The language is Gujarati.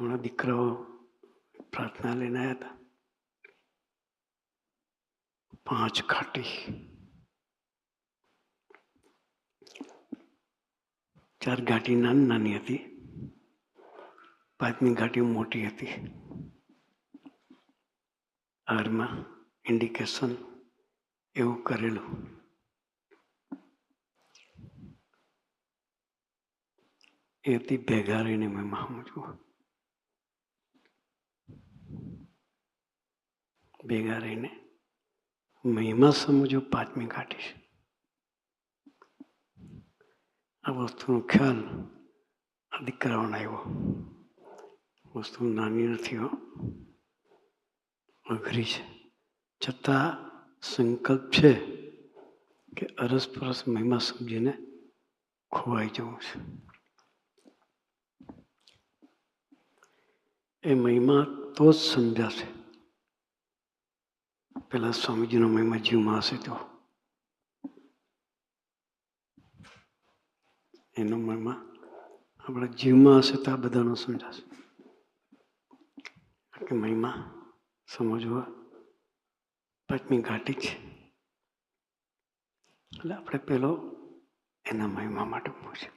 હમણાં દીકરાઓ પ્રાર્થના લઈને આવ્યા હતા. 5 ઘાટી, 4 ઘાટી નાની નાની હતી, 5મી ઘાટી મોટી હતી. આરમાં ઇન્ડિકેશન એવું કરેલું. એ હતી ભેગા રહીને મહિમા સમજવું. ભેગા રહીને મહિમા સમજો 5મી ઘાટી છે. આ વસ્તુનો ખ્યાલ આ દીકરાઓને આવ્યો. વસ્તુ નાની નથી, અઘરી છે. છતાં સંકલ્પ છે કે અરસપરસ મહિમા સમજીને ખોવાઈ જવું છે. એ મહિમા તો જ સમજાશે. પેલા સ્વામીજીનો મહિમા જીવમાં હશે તો એનો મહિમા આપણા જીવમાં હશે તો આ બધાનો સમજાશે. કે મહિમા સમજવા 5મી ઘાટી છે. એટલે આપણે પેલો એના મહિમા માટે પૂછે.